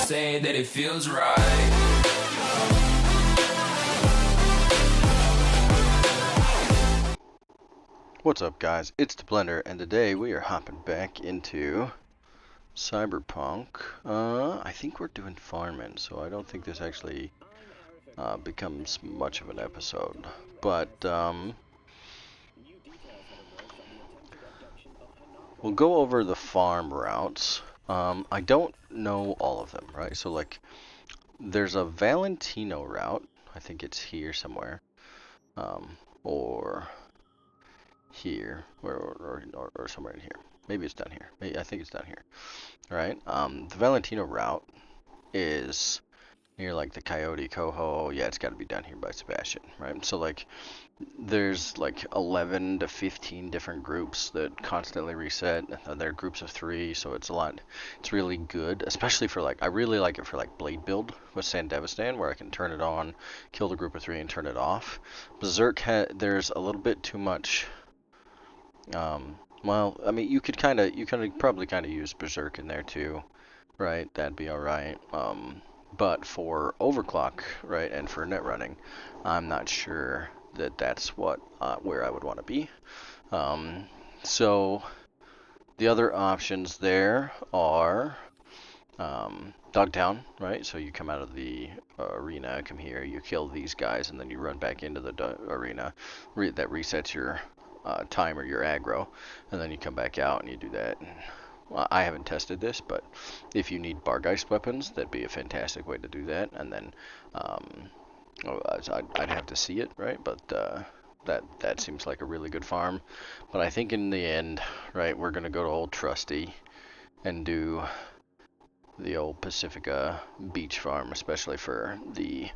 say that it feels right. What's up, guys? It's the Blender, and today we are hopping back into Cyberpunk. I think we're doing farming, so I don't think this actually becomes much of an episode. But we'll go over the farm routes. I don't know all of them, right? So, like, there's a Valentino route. I think it's here somewhere, or here, or somewhere in here. Maybe it's down here. Maybe, I think it's down here. All right. The Valentino route is near like the Coyote Coho. Yeah, it's got to be down here by Sebastian, right? So like, there's like 11 to 15 different groups that constantly reset. They're groups of 3, so it's a lot. It's really good, especially for like, I really like it for like blade build with Sandevistan, where I can turn it on, kill the group of 3, and turn it off. Berserk, there's a little bit too much. Well, I mean, you could probably use Berserk in there too, right? That'd be all right. But for overclock, right, and for net running, I'm not sure that that's where I would want to be. So the other options there are Dogtown, right? So you come out of the arena, come here, you kill these guys, and then you run back into the arena. That resets your time or your aggro, and then you come back out and you do that. Well, I haven't tested this, but if you need Bargeist weapons, that'd be a fantastic way to do that. And then I'd have to see it, right? But that seems like a really good farm. But I think in the end, right, we're gonna go to Old Trusty and do the old Pacifica beach farm, especially for the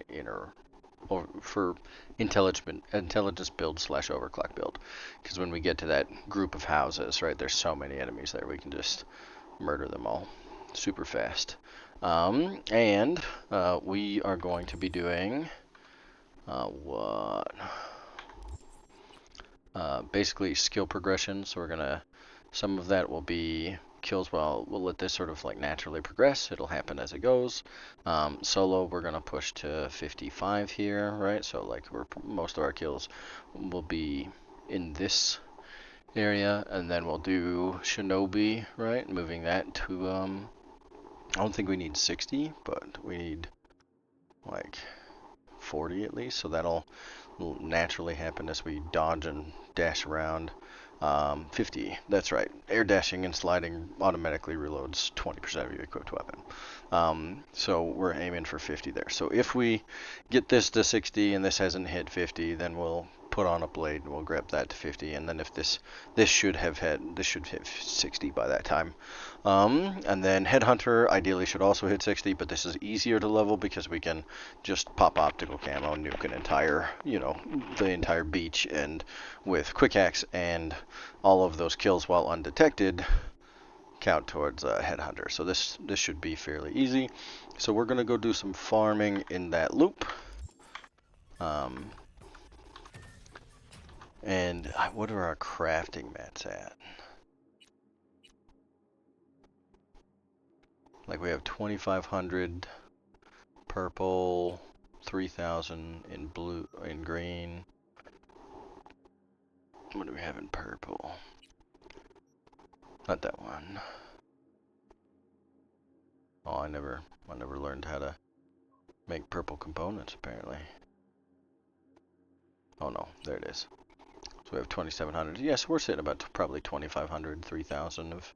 inner, or for intelligence build / overclock build, because when we get to that group of houses, right, there's so many enemies there, we can just murder them all super fast. And we are going to be doing basically skill progression. So we're gonna, some of that will be kills. Well, we'll let this sort of like naturally progress. It'll happen as it goes. Solo, we're gonna push to 55 here, right? So like most of our kills will be in this area, and then we'll do Shinobi, right? Moving that to I don't think we need 60, but we need like 40 at least. So that'll naturally happen as we dodge and dash around. 50, that's right. Air dashing and sliding automatically reloads 20% of your equipped weapon. So we're aiming for 50 there. So if we get this to 60 and this hasn't hit 50, then we'll put on a blade and we'll grab that to 50. And then if this should hit 60 by that time. And then Headhunter ideally should also hit 60, but this is easier to level because we can just pop optical camo, nuke an entire, the entire beach, and with quick axe and all of those kills while undetected count towards Headhunter. So this should be fairly easy. So we're gonna go do some farming in that loop. And what are our crafting mats at? Like we have 2,500 purple, 3,000 in blue, in green. What do we have in purple? Not that one. Oh, I never learned how to make purple components, apparently. Oh no, there it is. So we have 2,700. Yes, we're sitting about probably 2,500, 3,000 of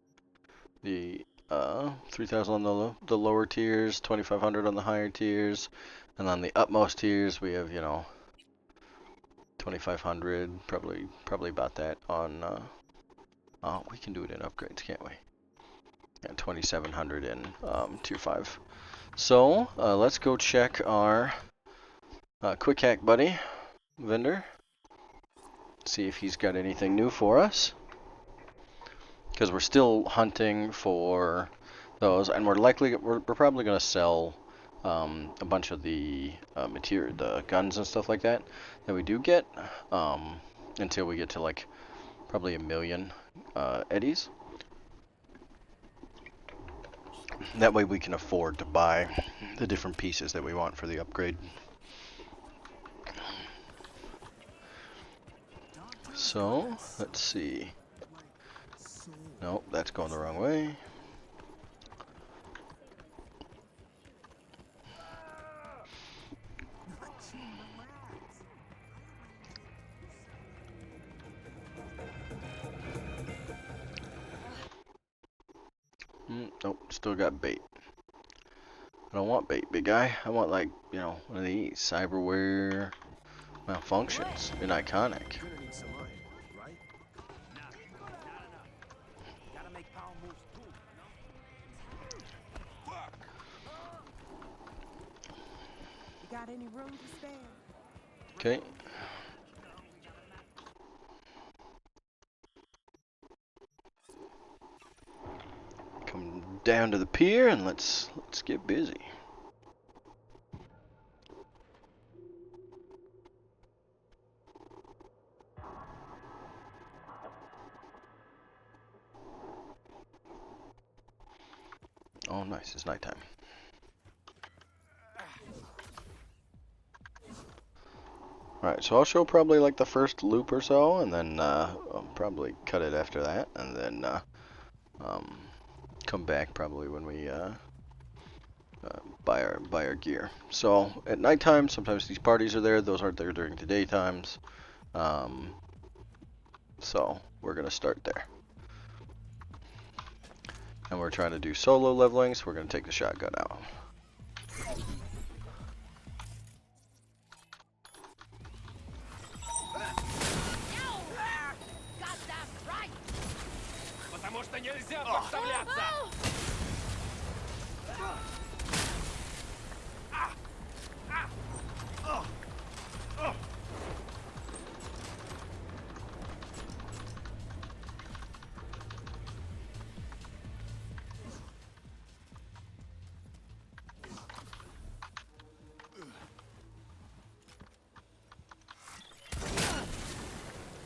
the 3,000 on the lower tiers, 2,500 on the higher tiers, and on the utmost tiers we have 2,500, probably about that on. Oh, we can do it in upgrades, can't we? Yeah, 2,700 in tier 5. So let's go check our quick hack buddy vendor. See if he's got anything new for us. Because we're still hunting for those, and we're probably going to sell a bunch of the material, the guns and stuff like that we do get, until we get to like probably 1 million eddies. That way we can afford to buy the different pieces that we want for the upgrade. So, let's see. Nope, that's going the wrong way. Nope, still got bait. I don't want bait, big guy. I want, like, you know, one of these. Cyberware malfunctions in iconic. Got any room to spare? Okay. Come down to the pier and let's get busy. Oh, nice. It's nighttime. Alright, so I'll show probably like the first loop or so, and then I'll probably cut it after that, and then come back probably when we buy our gear. So at nighttime, sometimes these parties are there. Those aren't there during the daytimes. So we're gonna start there, and we're trying to do solo leveling. So we're gonna take the shotgun out. Потому что нельзя подставляться!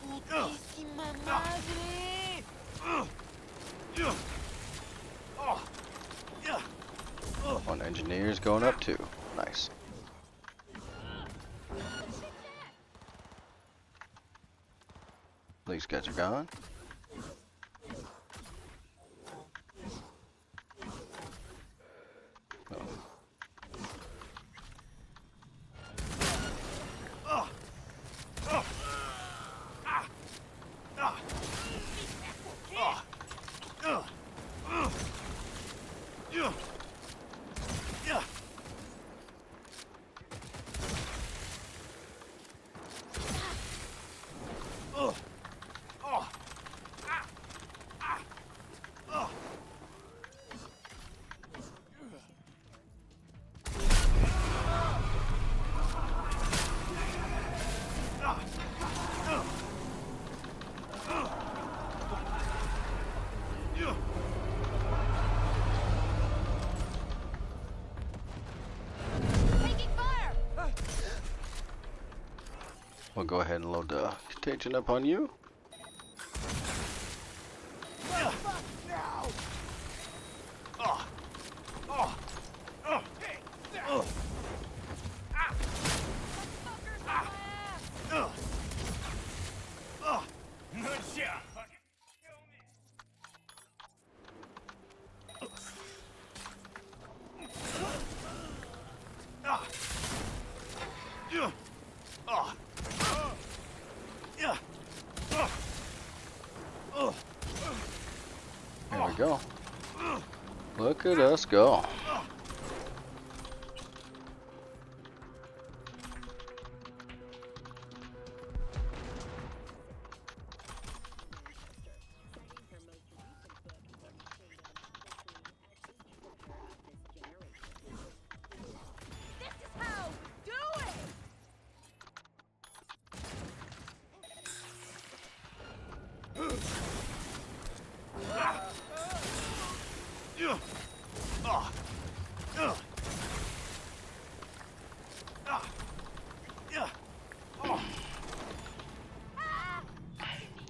Putísima madre! One engineer's going up too. Nice. These guys are gone. We'll go ahead and load the contagion up on you. There we go. Look at us go.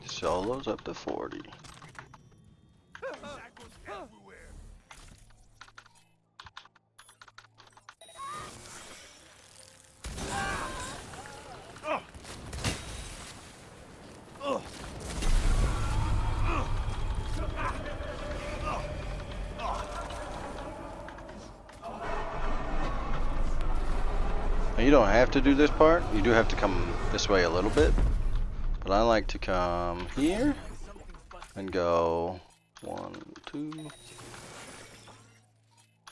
Solo's up to 40. Now, you don't have to do this part. You do have to come this way a little bit. But I like to come here and go 1, 2,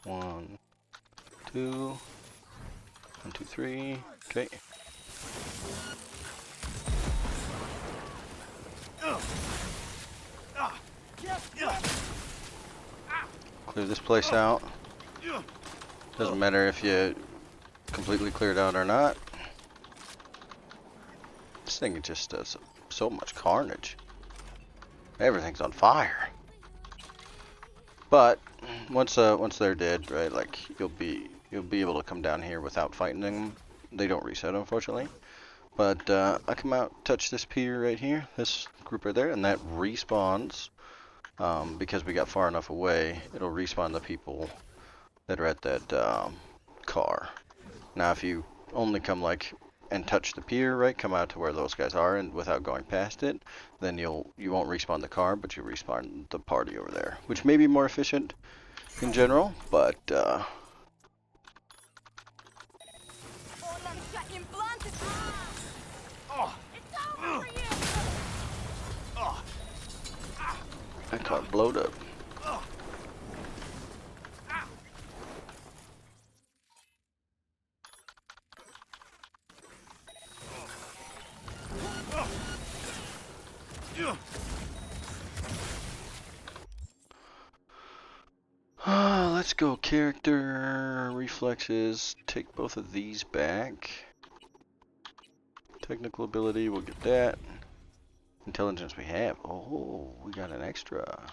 1, 2, 1, 2, 3. Okay. Clear this place out. Doesn't matter if you completely cleared out or not. This thing just does so much carnage. Everything's on fire. But once they're dead, right? Like you'll be able to come down here without fighting them. They don't reset, unfortunately. But I come out, touch this pier right here, this group right there, and that respawns. Because we got far enough away, it'll respawn the people that are at that car. Now, if you only come like and touch the pier, right, come out to where those guys are, and without going past it, then you won't respawn the car, but you respawn the party over there, which may be more efficient in general, but that car blowed up. Let's go character, reflexes, take both of these back. Technical ability, we'll get that. Intelligence we have. Oh, we got an extra.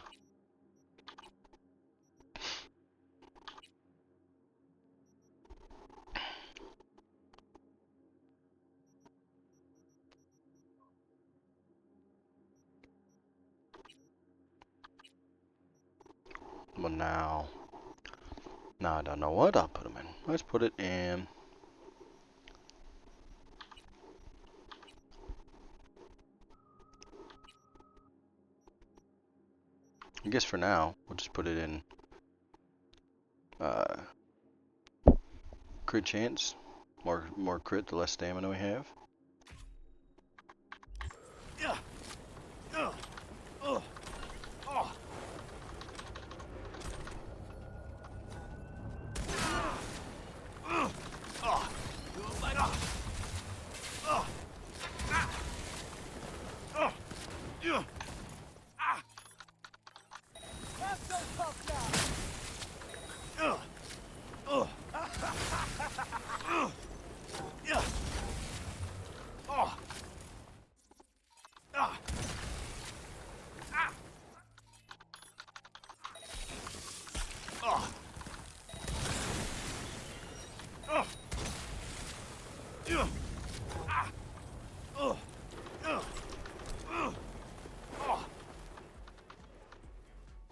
But now I don't know what I'll put them in. Let's put it in. I guess for now, we'll just put it in crit chance. More crit, the less stamina we have.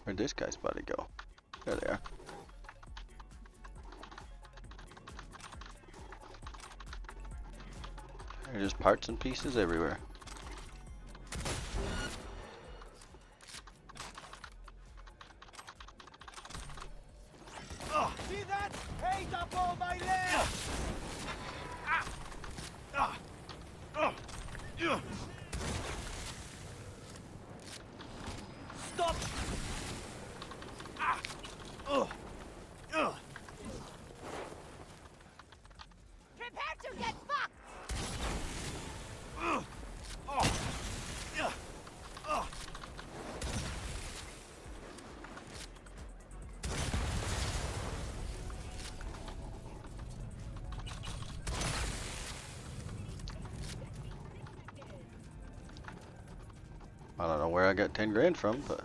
Where'd this guy's body go? There they are. There's just parts and pieces everywhere. See that? Hey, up on my leg! Stop! Prepare to get fucked! I don't know where I got 10 grand from, but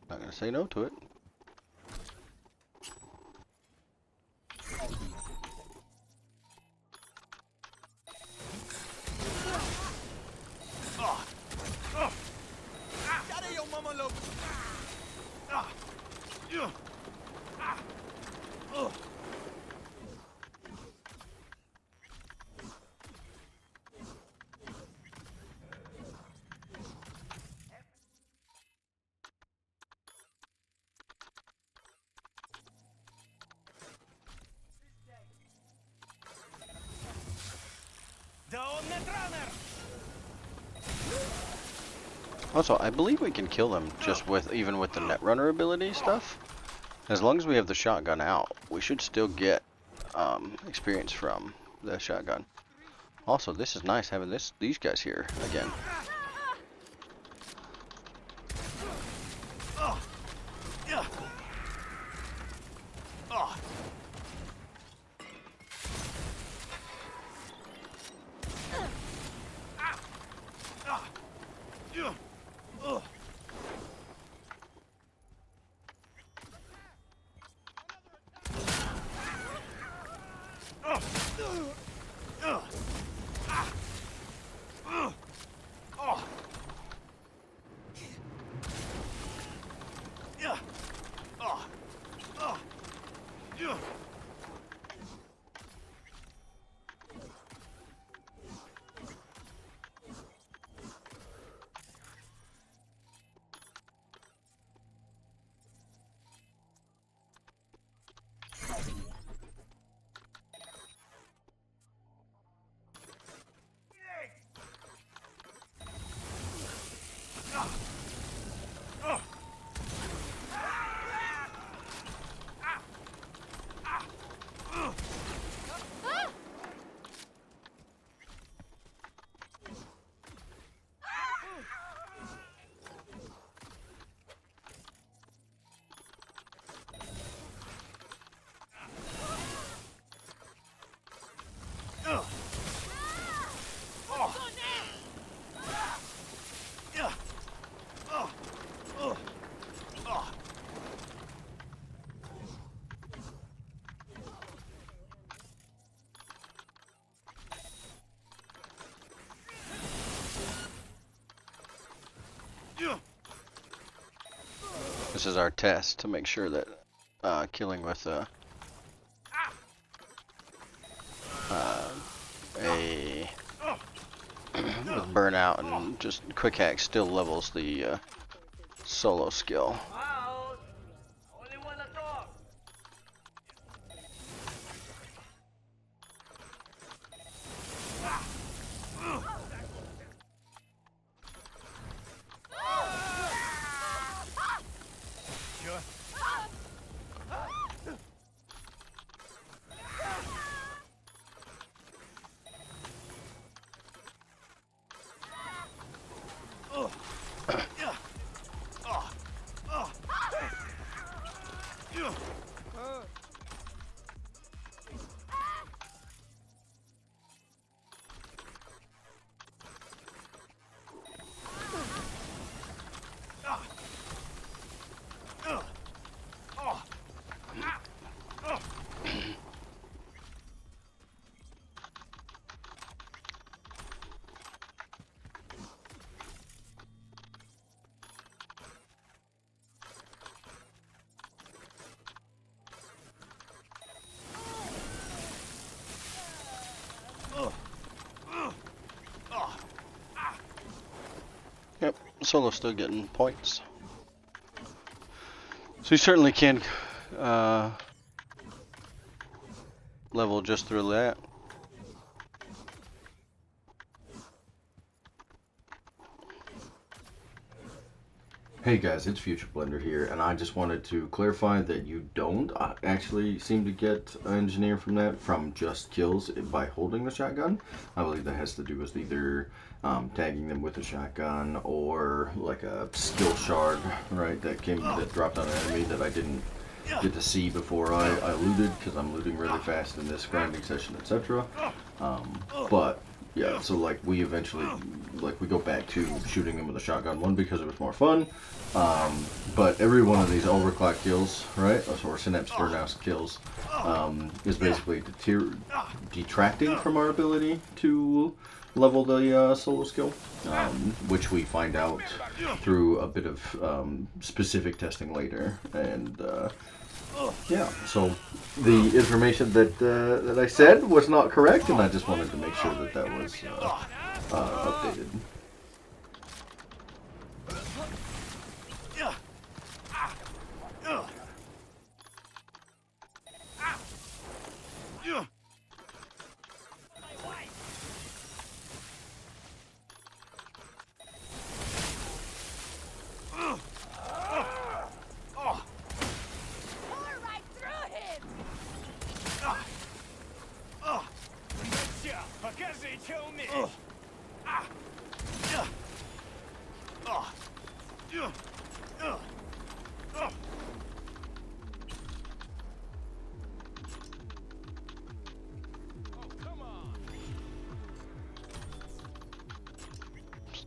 not gonna say no to it. Also, I believe we can kill them just with, even with the Netrunner ability stuff. As long as we have the shotgun out, we should still get experience from the shotgun. Also, this is nice having these guys here again. This is our test to make sure that killing with a with burnout and just quick hack still levels the solo skill. Yep, Solo's still getting points. So you certainly can level just through that. Hey guys, it's Future Blender here, and I just wanted to clarify that you don't actually seem to get an engineer from that from just kills by holding the shotgun. I believe that has to do with either tagging them with a shotgun or like a skill shard, right? That dropped on an enemy that I didn't get to see before I looted, because I'm looting really fast in this grinding session, etc. But yeah, so like we eventually, like we go back to shooting them with a shotgun, one because it was more fun, but every one of these overclock kills, right, or synapse burnout kills, is basically detracting from our ability to level the solo skill, which we find out through a bit of specific testing later, and yeah, so the information that I said was not correct, and I just wanted to make sure that that was updated.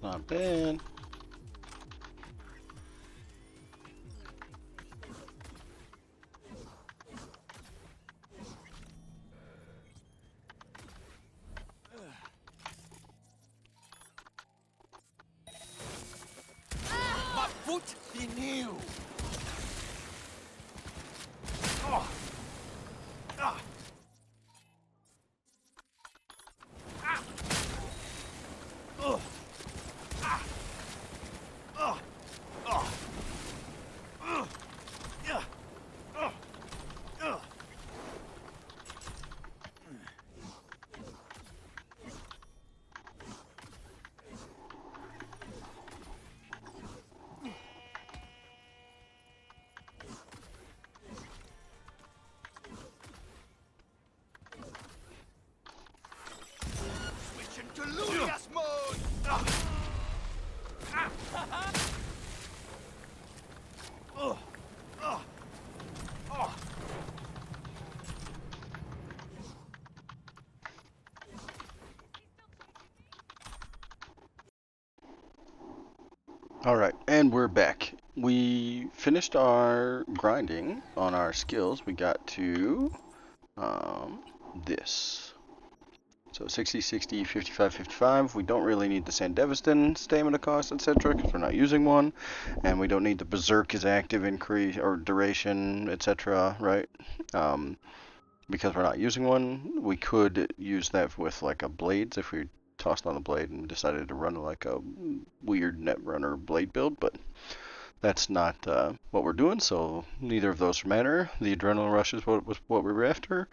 not bad. My foot in you. Oh. Ah. Ah. Ugh. Ah. Ugh. Ugh. Ugh. Yeah. Ugh. Ugh. Switching to Lulius mode. Ah. Ah. Ugh. Ugh. Ugh. Alright, and we're back. We finished our grinding on our skills. We got to this. So 60, 60, 55, 55. We don't really need the Sandevistan stamina cost, etc., because we're not using one. And we don't need the Berserk is active increase or duration, etc., right? Because we're not using one. We could use that with like a blades if we tossed on a blade and decided to run like a weird Netrunner blade build, but that's not what we're doing, so neither of those matter. The adrenaline rush is what we were after,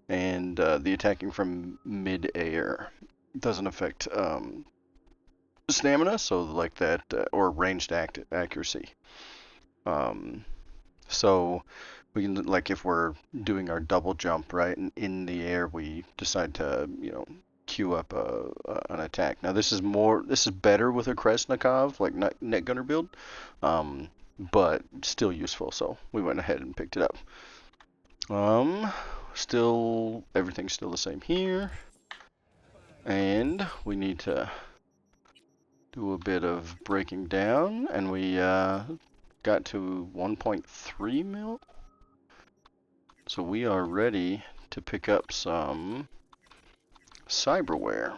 and the attacking from mid-air doesn't affect stamina, so like that, or ranged accuracy. So we can, like, if we're doing our double jump, right, and in the air we decide to, queue up an attack. Now this is better with a Kresnikov, like net gunner build, but still useful. So we went ahead and picked it up. Everything's still the same here, and we need to do a bit of breaking down, and we got to 1.3 mil. So we are ready to pick up some cyberware.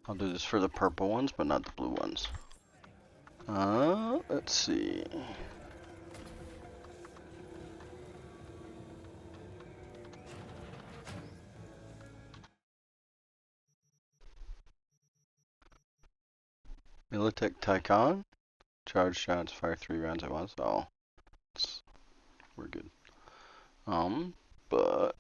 I'll do this for the purple ones, but not the blue ones. Let's see. Militech Tycon. Charge shots, fire 3 rounds at once. Oh, we're good. But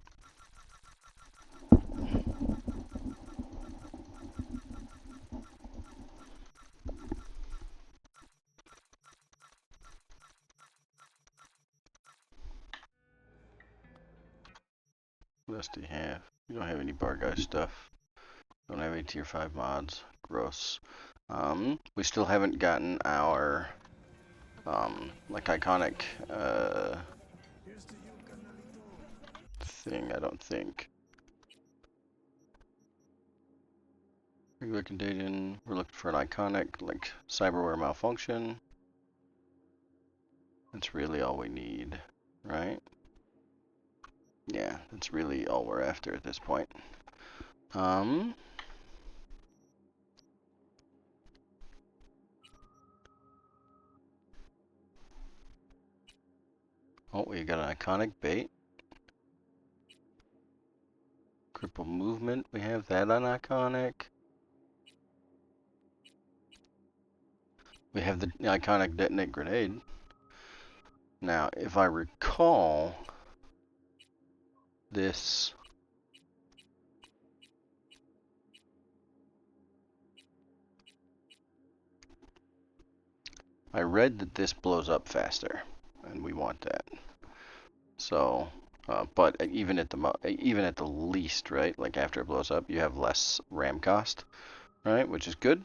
what else do you have? You don't have any bar guy stuff. Don't have any tier 5 mods. Gross. We still haven't gotten our like iconic thing, I don't think. Regular Canadian, we're looking for an iconic, like cyberware malfunction. That's really all we need, right? Yeah, that's really all we're after at this point. Oh, we got an iconic bait. Cripple movement, we have that on iconic. We have the iconic detonate grenade. Now, if I recall, this I read that this blows up faster, and we want that. So, but even at the least, right? Like after it blows up, you have less RAM cost, right? Which is good.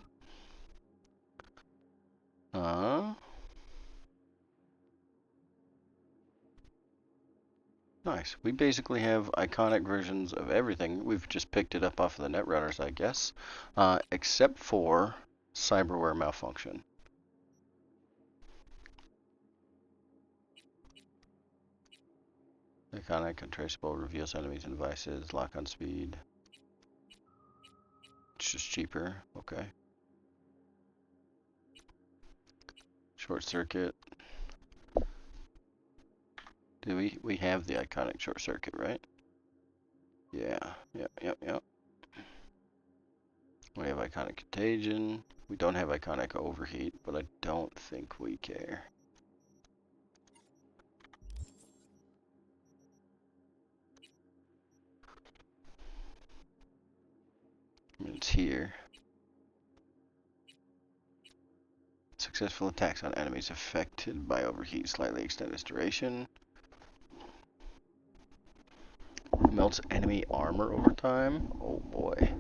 Nice. We basically have iconic versions of everything. We've just picked it up off of the Netrunners, I guess, except for cyberware malfunction. Iconic, untraceable, reveals enemies and devices, lock on speed. It's just cheaper. Okay. Short circuit. Do we have the iconic short circuit, right? Yeah. Yep. We have iconic contagion. We don't have iconic overheat, but I don't think we care. I mean, it's here. Successful attacks on enemies affected by overheat slightly extend its duration. Melts enemy armor over time. Oh boy.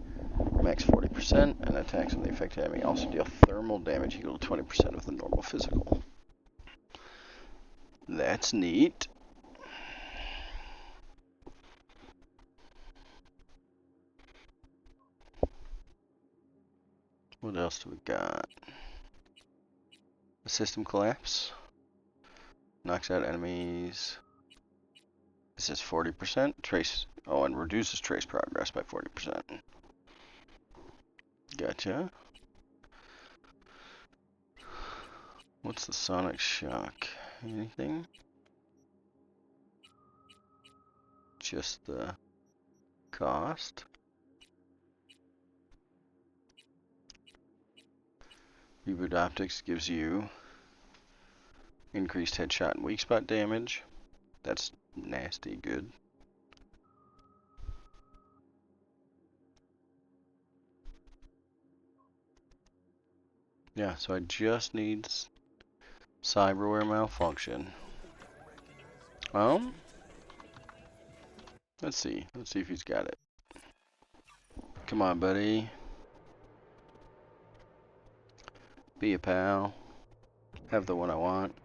Max 40%, and attacks on the affected enemy also deal thermal damage equal to 20% of the normal physical. That's neat. What else do we got? A system collapse. Knocks out enemies. This is 40%. Trace. Oh, and reduces trace progress by 40%. Gotcha. What's the sonic shock? Anything? Just the cost. Reboot optics gives you increased headshot and weak spot damage. That's nasty good. Yeah, so I just need cyberware malfunction. Let's see. Let's see if he's got it. Come on, buddy. Be a pal. Have the one I want.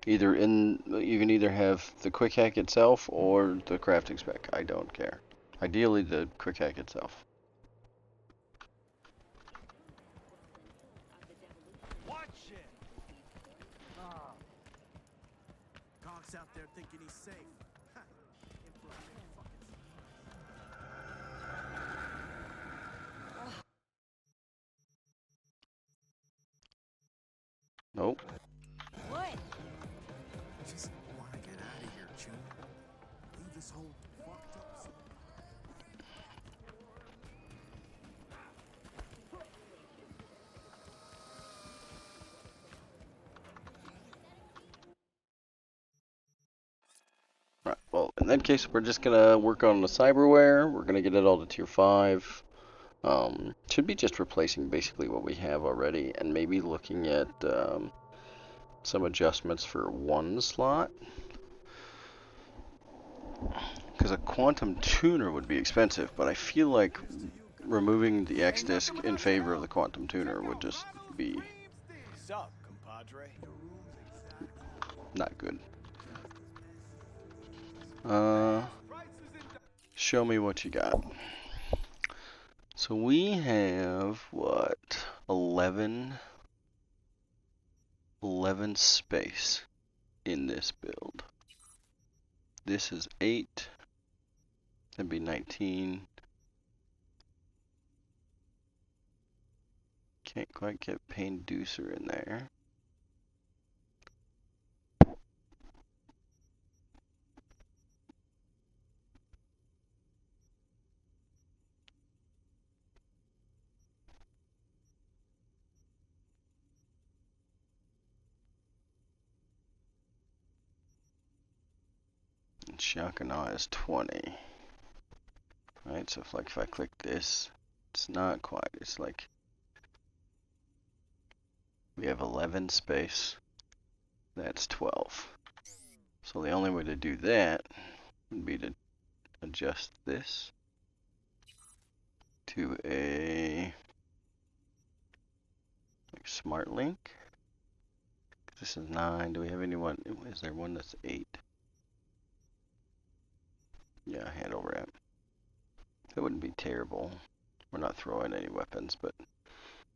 You can either have the quick hack itself or the crafting spec. I don't care. Ideally, the quick hack itself. Watch it. Conk's out there thinking he's safe. Ha. In for a big fucking Nope. What? Just wanna get out of here, June. Leave this whole fucked up. Right, well, in that case, we're just gonna work on the cyberware. We're gonna get it all to tier 5. Should be just replacing basically what we have already, and maybe looking at some adjustments for one slot. Because a quantum tuner would be expensive, but I feel like removing the X disk in favor of the quantum tuner would just be Sup, compadre? not good. Show me what you got. So we have, what, 11 space in this build. This is 8. That'd be 19. Can't quite get Pain Deucer in there. And Shock and Awe is 20. Right, so if I click this, it's not quite. It's like we have 11 space. That's 12. So the only way to do that would be to adjust this to a smart link. This is 9. Do we have anyone? Is there one that's 8? Yeah, handle wrap. That wouldn't be terrible. We're not throwing any weapons, but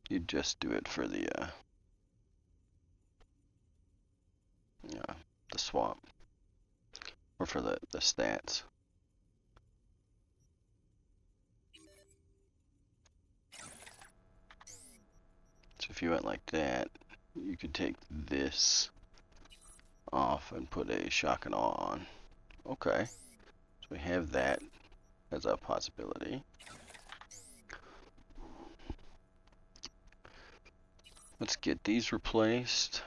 you'd just do it for the swap or for the stats. So if you went like that, you could take this off and put a shock and awe on. Okay, so we have that as a possibility. Let's get these replaced.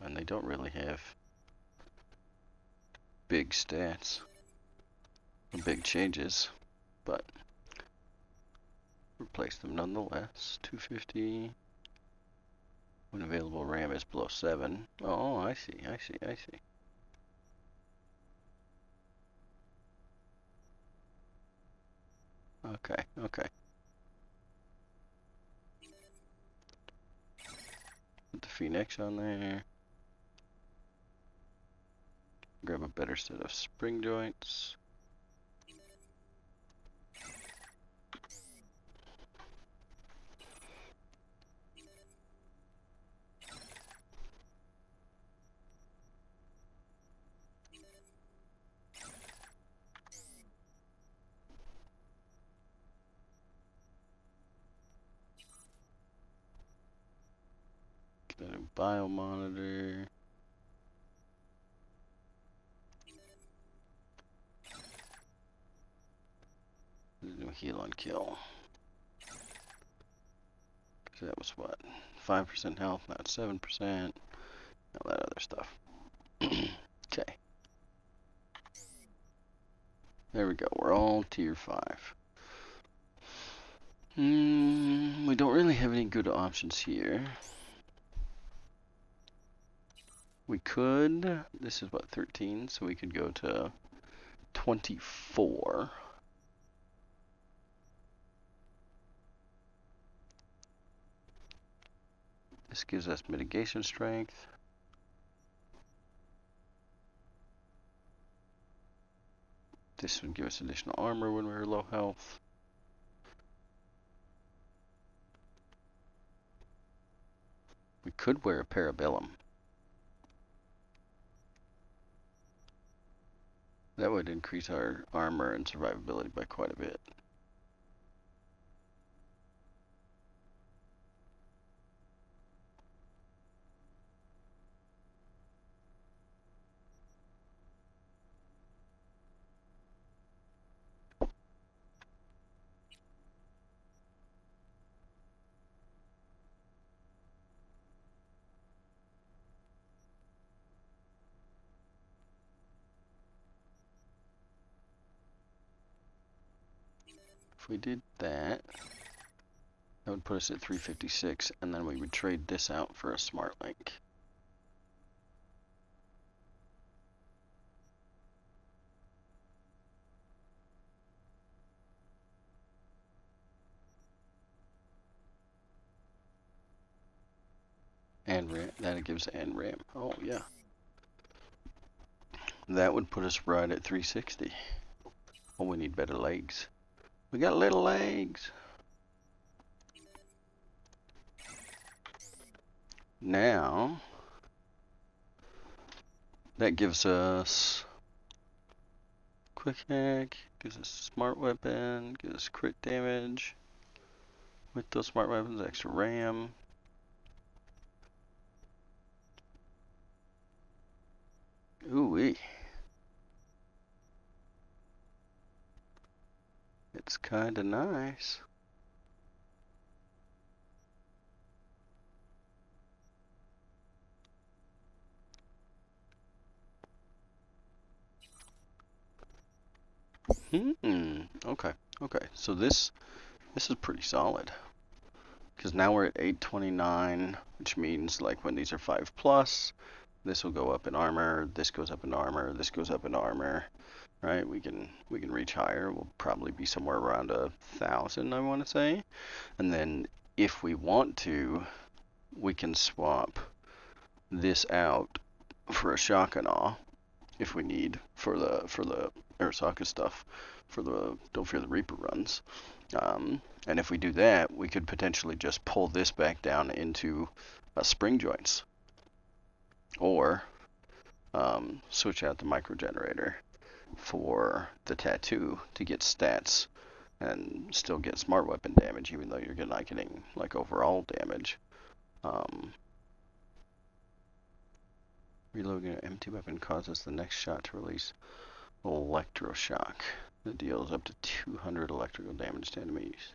And they don't really have big stats, or big changes, but replace them nonetheless. 250. When available RAM is below 7. Oh, I see. Okay. Put the Phoenix on there. Grab a better set of spring joints. Get a new biomonitor. New heal on kill. So that was what? 5% health, now it's 7%. All that other stuff. Okay. There we go. We're all tier 5. We don't really have any good options here. We could, this is what, 13, so we could go to 24. This gives us mitigation strength. This would give us additional armor when we're low health. We could wear a parabellum. That would increase our armor and survivability by quite a bit. If we did that, that would put us at 356, and then we would trade this out for a smart link. And RAM, that gives and RAM. Oh yeah. That would put us right at 360. Oh, we need better legs. We got little legs. Now, that gives us quick hack, gives us smart weapon, gives us crit damage. With those smart weapons, extra RAM. Ooh-wee. It's kinda nice. Okay. Okay. So this is pretty solid. Because now we're at 829, which means like when these are 5 plus, this will go up in armor, this goes up in armor, this goes up in armor, right? We can reach higher. We'll probably be somewhere around 1,000, I want to say. And then if we want to, we can swap this out for a shotgun aw if we need for the Arasaka stuff, for the Don't Fear the Reaper runs. And if we do that, we could potentially just pull this back down into spring joints, or switch out the micro generator for the tattoo to get stats and still get smart weapon damage, even though you're not getting like overall damage. Reloading an empty weapon causes the next shot to release electroshock. It deals up to 200 electrical damage to enemies.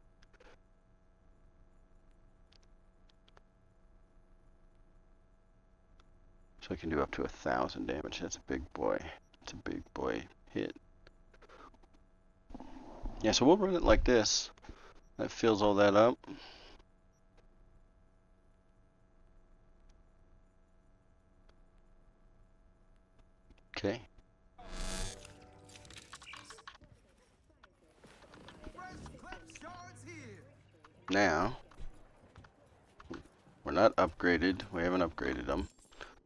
So it can do up to 1,000 damage. That's a big boy. It's a big boy hit. Yeah, so we'll run it like this. That fills all that up. Okay. Now, we're not upgraded. We haven't upgraded them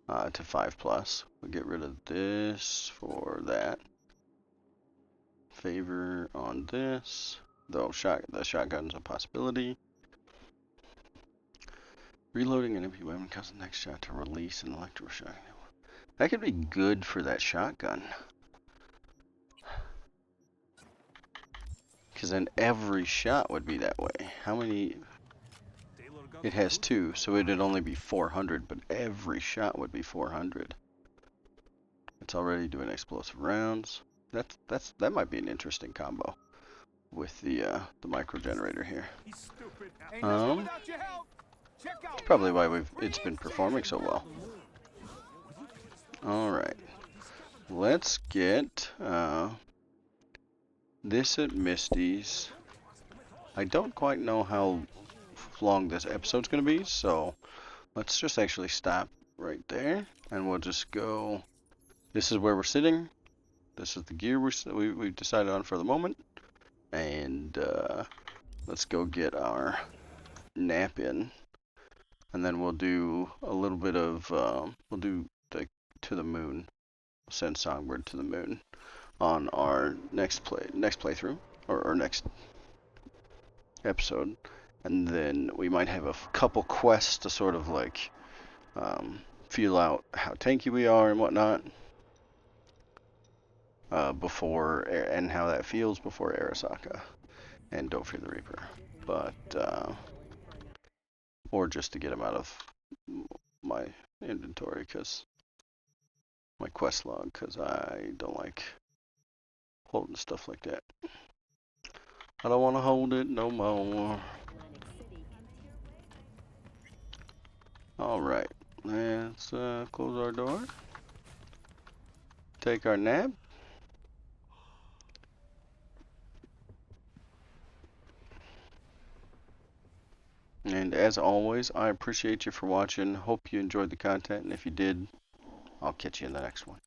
to 5 plus. We'll get rid of this for that. Favor on this. Though the shotgun's a possibility. Reloading an empty weapon causes the next shot to release an electroshock. That could be good for that shotgun. Because then every shot would be that way. How many? It has 2, so it'd only be 400, but every shot would be 400. It's already doing explosive rounds. That might be an interesting combo with the micro generator here. It's probably why it's been performing so well. All right, let's get this at Misty's. I don't quite know how long this episode's going to be, so let's just actually stop right there, and we'll just go. This is where we're sitting. This is the gear we've decided on for the moment, and let's go get our nap in, and then we'll do a little bit of we'll do the To the Moon, send Songbird to the Moon on our next playthrough, or next episode. And then we might have a couple quests to sort of like feel out how tanky we are and whatnot before, and how that feels before Arasaka and Don't Fear the Reaper. But or just to get them out of my inventory, because my quest log, because I don't like holding stuff like that. I don't want to hold it no more. Alright, let's close our door, take our nap, and as always, I appreciate you for watching. Hope you enjoyed the content, and if you did, I'll catch you in the next one.